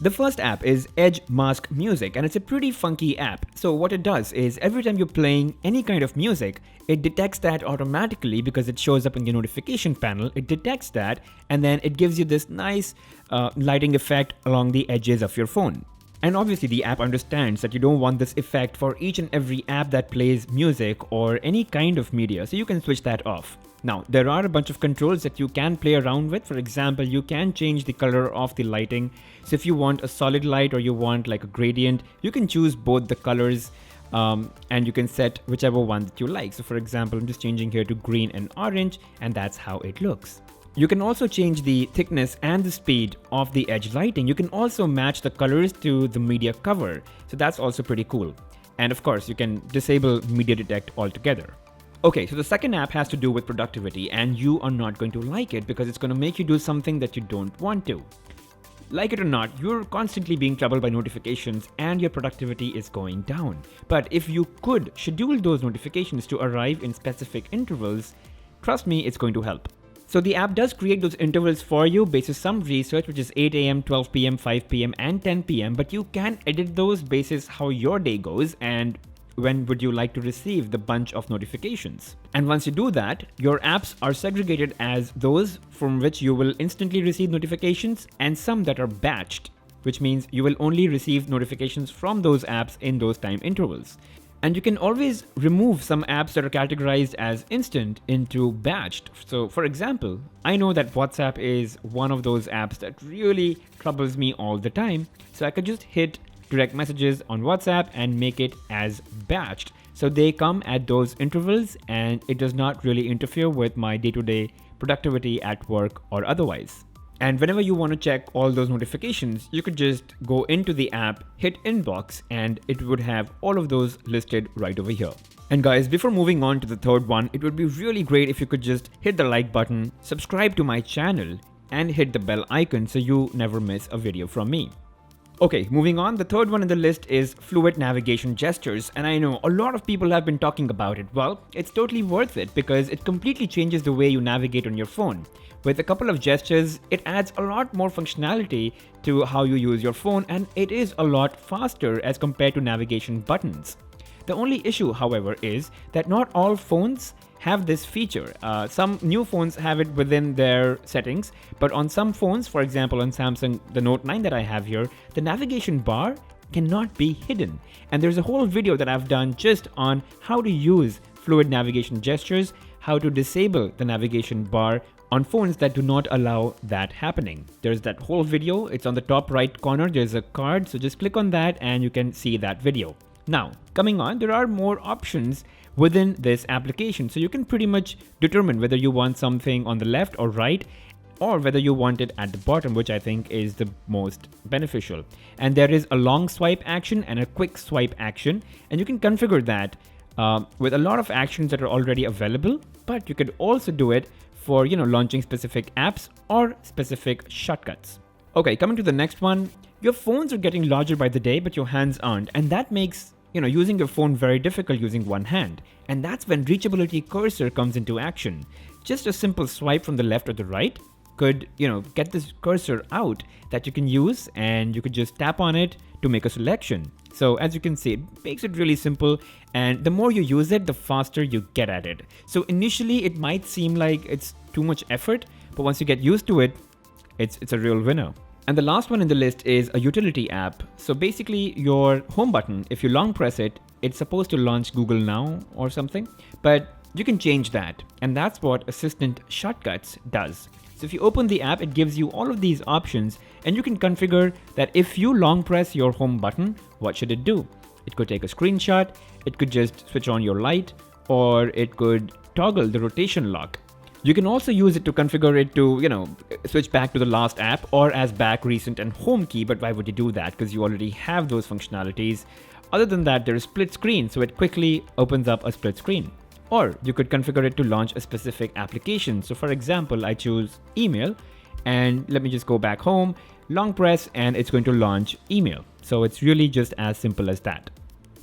The first app is EdgeMask Music, and it's a pretty funky app. So what it does is every time you're playing any kind of music, it detects that automatically because it shows up in your notification panel. It detects that, and then it gives you this nice lighting effect along the edges of your phone. And obviously the app understands that you don't want this effect for each and every app that plays music or any kind of media, so you can switch that off. Now, there are a bunch of controls that you can play around with. For example, you can change the color of the lighting. So if you want a solid light or you want like a gradient, you can choose both the colors and you can set whichever one that you like. So for example, I'm just changing here to green and orange, and that's how it looks. You can also change the thickness and the speed of the edge lighting. You can also match the colors to the media cover. So that's also pretty cool. And of course, you can disable media detect altogether. Okay, so the second app has to do with productivity, and you are not going to like it because it's going to make you do something that you don't want to. Like it or not, you're constantly being troubled by notifications and your productivity is going down. But if you could schedule those notifications to arrive in specific intervals, trust me, it's going to help. So the app does create those intervals for you based on some research, which is 8 a.m., 12 p.m., 5 p.m., and 10 p.m. But you can edit those basis how your day goes and when would you like to receive the bunch of notifications. And once you do that, your apps are segregated as those from which you will instantly receive notifications and some that are batched, which means you will only receive notifications from those apps in those time intervals. And you can always remove some apps that are categorized as instant into batched. So for example, I know that WhatsApp is one of those apps that really troubles me all the time. So I could just hit direct messages on WhatsApp and make it as batched. So they come at those intervals and it does not really interfere with my day-to-day productivity at work or otherwise. And whenever you want to check all those notifications, you could just go into the app, hit inbox, and it would have all of those listed right over here. And guys, before moving on to the third one, it would be really great if you could just hit the like button, subscribe to my channel, and hit the bell icon so you never miss a video from me. Okay, moving on, the third one in the list is fluid navigation gestures, and I know a lot of people have been talking about it. Well, it's totally worth it because it completely changes the way you navigate on your phone. With a couple of gestures, it adds a lot more functionality to how you use your phone, and it is a lot faster as compared to navigation buttons. The only issue, however, is that not all phones have this feature. Some new phones have it within their settings, but on some phones, for example on Samsung, the Note 9 that I have here, the navigation bar cannot be hidden. And there's a whole video that I've done just on how to use fluid navigation gestures, how to disable the navigation bar on phones that do not allow that happening. There's that whole video, it's on the top right corner, there's a card, so just click on that and you can see that video. Now, coming on, there are more options within this application. So you can pretty much determine whether you want something on the left or right, or whether you want it at the bottom, which I think is the most beneficial. And there is a long swipe action and a quick swipe action, and you can configure that with a lot of actions that are already available, but you could also do it for, launching specific apps or specific shortcuts. Okay, coming to the next one, your phones are getting larger by the day, but your hands aren't, and that makes using your phone very difficult using one hand. And that's when Reachability Cursor comes into action. Just a simple swipe from the left or the right could, get this cursor out that you can use, and you could just tap on it to make a selection. So as you can see, it makes it really simple, and the more you use it, the faster you get at it. So initially it might seem like it's too much effort, but once you get used to it, it's a real winner. And the last one in the list is a utility app. So basically your home button, if you long press it, it's supposed to launch Google Now or something, but you can change that. And that's what Assistant Shortcuts does. So if you open the app, it gives you all of these options, and you can configure that if you long press your home button, what should it do? It could take a screenshot, it could just switch on your light, or it could toggle the rotation lock. You can also use it to configure it to, switch back to the last app or as back, recent, and home key. But why would you do that? Because you already have those functionalities. Other than that, there is split screen, so it quickly opens up a split screen. Or you could configure it to launch a specific application. So for example, I choose email, and let me just go back home, long press, and it's going to launch email. So it's really just as simple as that.